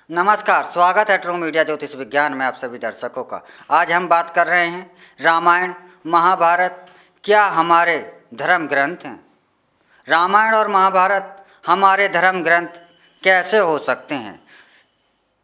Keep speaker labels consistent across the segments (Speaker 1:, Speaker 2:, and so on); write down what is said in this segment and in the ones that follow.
Speaker 1: नमस्कार, स्वागत है ट्रू मीडिया ज्योतिष विज्ञान में आप सभी दर्शकों का। आज हम बात कर रहे हैं रामायण महाभारत क्या हमारे धर्म ग्रंथ हैं। रामायण और महाभारत हमारे धर्म ग्रंथ कैसे हो सकते हैं।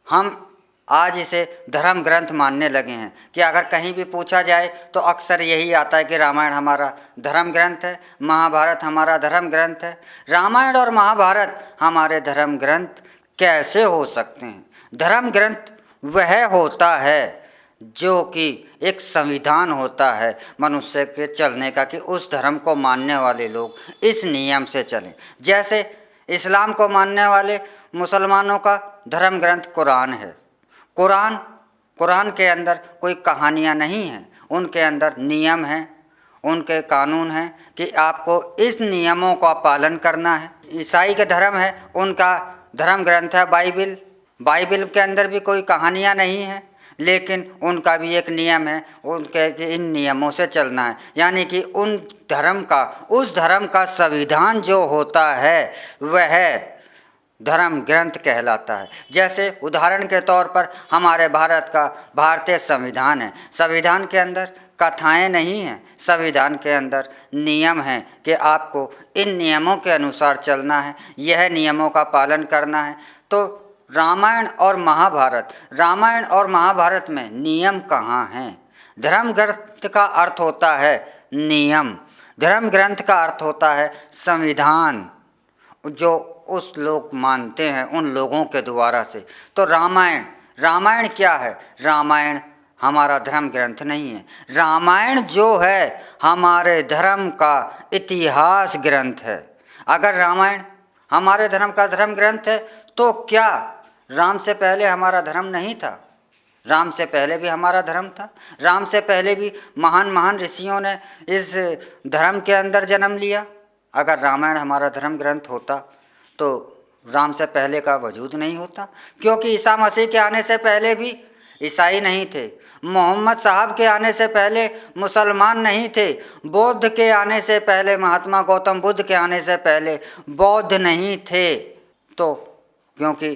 Speaker 1: हम आज इसे धर्म ग्रंथ मानने लगे हैं कि अगर कहीं भी पूछा जाए तो अक्सर यही आता है कि रामायण हमारा धर्म ग्रंथ है, महाभारत हमारा धर्म ग्रंथ है। रामायण और महाभारत हमारे धर्म ग्रंथ कैसे हो सकते हैं। धर्म ग्रंथ वह होता है जो कि एक संविधान होता है मनुष्य के चलने का, कि उस धर्म को मानने वाले लोग इस नियम से चलें। जैसे इस्लाम को मानने वाले मुसलमानों का धर्म ग्रंथ कुरान है। कुरान के अंदर कोई कहानियाँ नहीं हैं, उनके अंदर नियम हैं, उनके कानून हैं कि आपको इस नियमों का पालन करना है। ईसाई का धर्म है, उनका धर्म ग्रंथ है बाइबिल। बाइबिल के अंदर भी कोई कहानियाँ नहीं हैं, लेकिन उनका भी एक नियम है, उनके कि इन नियमों से चलना है। यानी कि उस धर्म का संविधान जो होता है वह धर्म ग्रंथ कहलाता है। जैसे उदाहरण के तौर पर हमारे भारत का भारतीय संविधान है। संविधान के अंदर कथाएं नहीं हैं, संविधान के अंदर नियम हैं कि आपको इन नियमों के अनुसार चलना है, यह नियमों का पालन करना है। तो रामायण और महाभारत में नियम कहाँ हैं। धर्म ग्रंथ का अर्थ होता है नियम, धर्म ग्रंथ का अर्थ होता है संविधान, जो उस लोग मानते हैं उन लोगों के द्वारा से। तो रामायण क्या है। रामायण हमारा धर्म ग्रंथ नहीं है। रामायण जो है हमारे धर्म का इतिहास ग्रंथ है। अगर रामायण हमारे धर्म का धर्म ग्रंथ है तो क्या राम से पहले हमारा धर्म नहीं था। राम से पहले भी हमारा धर्म था। राम से पहले भी महान ऋषियों ने इस धर्म के अंदर जन्म लिया। अगर रामायण हमारा धर्म ग्रंथ होता तो राम से पहले का वजूद नहीं होता, क्योंकि ईसा मसीह के आने से पहले भी ईसाई नहीं थे, मोहम्मद साहब के आने से पहले मुसलमान नहीं थे, बौद्ध के आने से पहले, महात्मा गौतम बुद्ध के आने से पहले बौद्ध नहीं थे। तो क्योंकि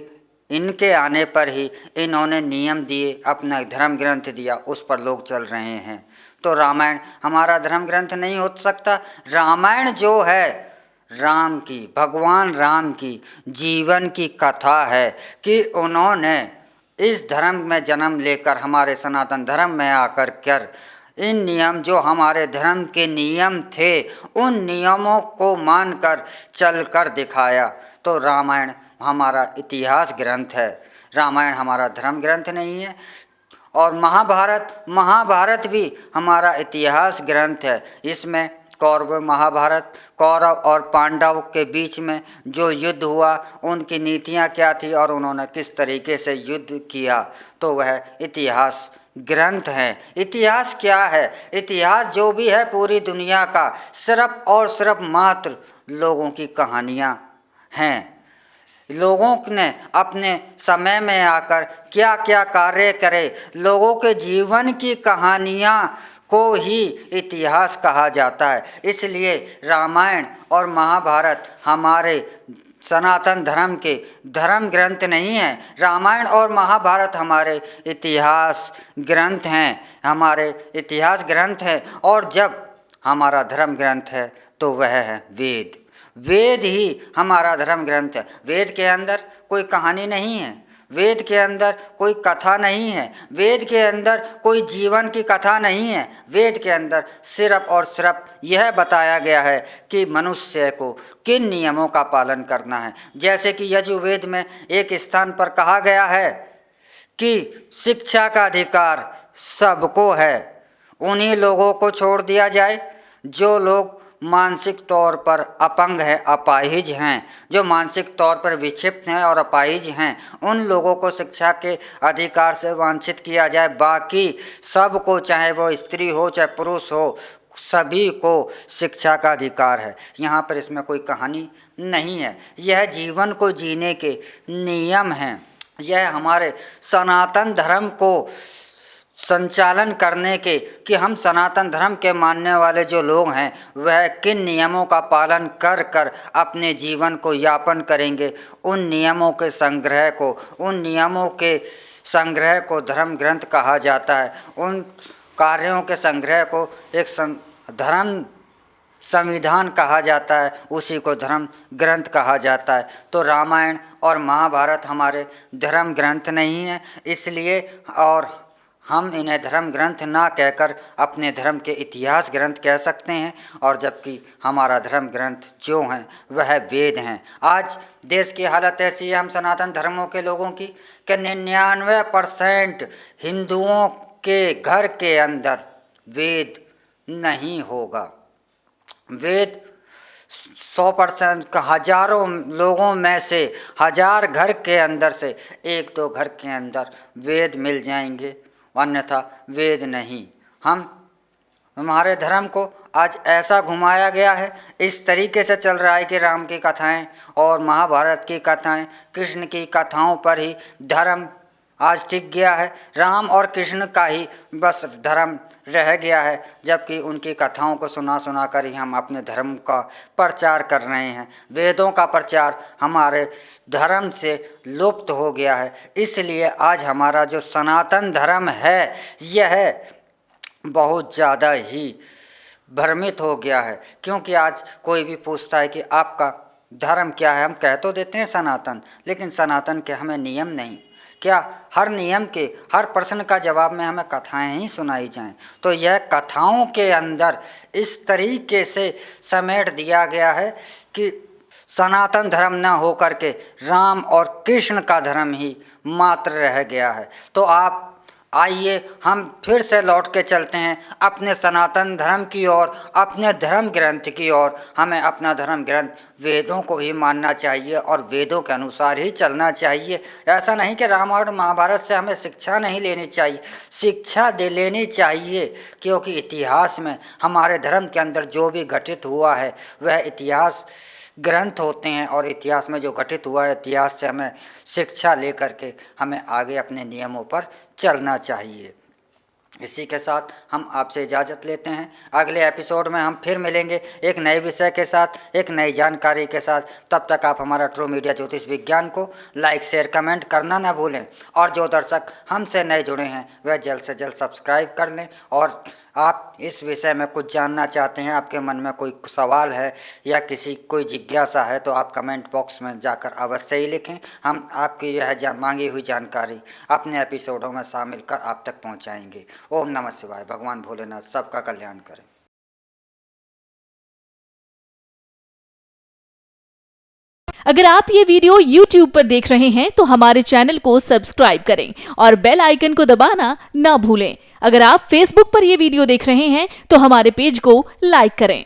Speaker 1: इनके आने पर ही इन्होंने नियम दिए, अपना धर्म ग्रंथ दिया, उस पर लोग चल रहे हैं। तो रामायण हमारा धर्म ग्रंथ नहीं हो सकता। रामायण जो है भगवान राम की जीवन की कथा है कि उन्होंने इस धर्म में जन्म लेकर हमारे सनातन धर्म में आकर इन नियम जो हमारे धर्म के नियम थे उन नियमों को मानकर चलकर दिखाया। तो रामायण हमारा इतिहास ग्रंथ है, रामायण हमारा धर्म ग्रंथ नहीं है। और महाभारत भी हमारा इतिहास ग्रंथ है। इसमें कौरव और पांडव के बीच में जो युद्ध हुआ, उनकी नीतियाँ क्या थी और उन्होंने किस तरीके से युद्ध किया, तो वह इतिहास ग्रंथ हैं। इतिहास क्या है। इतिहास जो भी है पूरी दुनिया का सिर्फ और सिर्फ मात्र लोगों की कहानियाँ हैं। लोगों ने अपने समय में आकर क्या क्या कार्य करे, लोगों के जीवन की कहानियाँ को ही इतिहास कहा जाता है। इसलिए रामायण और महाभारत हमारे सनातन धर्म के धर्म ग्रंथ नहीं हैं। रामायण और महाभारत हमारे इतिहास ग्रंथ हैं, हमारे इतिहास ग्रंथ हैं। और जब हमारा धर्म ग्रंथ है तो वह है वेद ही हमारा धर्म ग्रंथ है। वेद के अंदर कोई कहानी नहीं है, वेद के अंदर कोई कथा नहीं है, वेद के अंदर कोई जीवन की कथा नहीं है। वेद के अंदर सिर्फ और सिर्फ यह बताया गया है कि मनुष्य को किन नियमों का पालन करना है। जैसे कि यजुर्वेद में एक स्थान पर कहा गया है कि शिक्षा का अधिकार सबको है, उन्हीं लोगों को छोड़ दिया जाए जो लोग मानसिक तौर पर अपंग हैं, अपाहिज हैं, जो मानसिक तौर पर विक्षिप्त हैं और अपाहिज हैं, उन लोगों को शिक्षा के अधिकार से वंचित किया जाए। बाकी सबको, चाहे वो स्त्री हो चाहे पुरुष हो, सभी को शिक्षा का अधिकार है। यहाँ पर इसमें कोई कहानी नहीं है, यह जीवन को जीने के नियम हैं। यह हमारे सनातन धर्म को संचालन करने के कि हम सनातन धर्म के मानने वाले जो लोग हैं वह किन नियमों का पालन कर कर अपने जीवन को यापन करेंगे। उन नियमों के संग्रह को, उन नियमों के संग्रह को धर्म ग्रंथ कहा जाता है। उन कार्यों के संग्रह को एक धर्म संविधान कहा जाता है, उसी को धर्म ग्रंथ कहा जाता है। तो रामायण और महाभारत हमारे धर्म ग्रंथ नहीं हैं, इसलिए और हम इन्हें धर्म ग्रंथ ना कहकर अपने धर्म के इतिहास ग्रंथ कह सकते हैं। और जबकि हमारा धर्म ग्रंथ जो हैं वह वेद हैं। आज देश की हालत ऐसी है हम सनातन धर्मों के लोगों की कि 99% हिंदुओं के घर के अंदर वेद नहीं होगा। वेद 100% हजारों लोगों में से 1000 घर के अंदर से 1-2 घर के अंदर वेद मिल जाएंगे, अन्यथा वेद नहीं। हमारे धर्म को आज ऐसा घुमाया गया है, इस तरीके से चल रहा है कि राम की कथाएं और महाभारत की कथाएं, कृष्ण की कथाओं पर ही धर्म आज टिक गया है। राम और कृष्ण का ही बस धर्म रह गया है, जबकि उनकी कथाओं को सुना सुना कर ही हम अपने धर्म का प्रचार कर रहे हैं। वेदों का प्रचार हमारे धर्म से लुप्त हो गया है। इसलिए आज हमारा जो सनातन धर्म है यह बहुत ज़्यादा ही भ्रमित हो गया है। क्योंकि आज कोई भी पूछता है कि आपका धर्म क्या है, हम कह तो देते हैं सनातन, लेकिन सनातन के हमें नियम नहीं। क्या हर नियम के हर प्रश्न का जवाब में हमें कथाएं ही सुनाई जाएं? तो यह कथाओं के अंदर इस तरीके से समेट दिया गया है कि सनातन धर्म न होकर के राम और कृष्ण का धर्म ही मात्र रह गया है। तो आप आइए हम फिर से लौट के चलते हैं अपने सनातन धर्म की ओर, अपने धर्म ग्रंथ की ओर। हमें अपना धर्म ग्रंथ वेदों को ही मानना चाहिए और वेदों के अनुसार ही चलना चाहिए। ऐसा नहीं कि रामायण महाभारत से हमें शिक्षा नहीं लेनी चाहिए, शिक्षा लेनी चाहिए, क्योंकि इतिहास में हमारे धर्म के अंदर जो भी घटित हुआ है वह इतिहास ग्रंथ होते हैं और इतिहास में जो घटित हुआ है इतिहास से हमें शिक्षा लेकर के हमें आगे अपने नियमों पर चलना चाहिए। इसी के साथ हम आपसे इजाज़त लेते हैं। अगले एपिसोड में हम फिर मिलेंगे एक नए विषय के साथ, एक नई जानकारी के साथ। तब तक आप हमारा ट्रू मीडिया ज्योतिष विज्ञान को लाइक शेयर कमेंट करना ना भूलें। और जो दर्शक हमसे नए जुड़े हैं वह जल्द से जल्द सब्सक्राइब कर लें। और आप इस विषय में कुछ जानना चाहते हैं, आपके मन में कोई सवाल है या कोई जिज्ञासा है, तो आप कमेंट बॉक्स में जाकर अवश्य ही लिखें। हम आपकी यह मांगी हुई जानकारी अपने एपिसोडों में शामिल कर आप तक पहुंचाएंगे। ओम नमः शिवाय। भगवान भोलेनाथ सबका कल्याण करें।
Speaker 2: अगर आप ये वीडियो YouTube पर देख रहे हैं तो हमारे चैनल को सब्सक्राइब करें और बेल आइकन को दबाना ना भूलें। अगर आप Facebook पर ये वीडियो देख रहे हैं तो हमारे पेज को लाइक करें।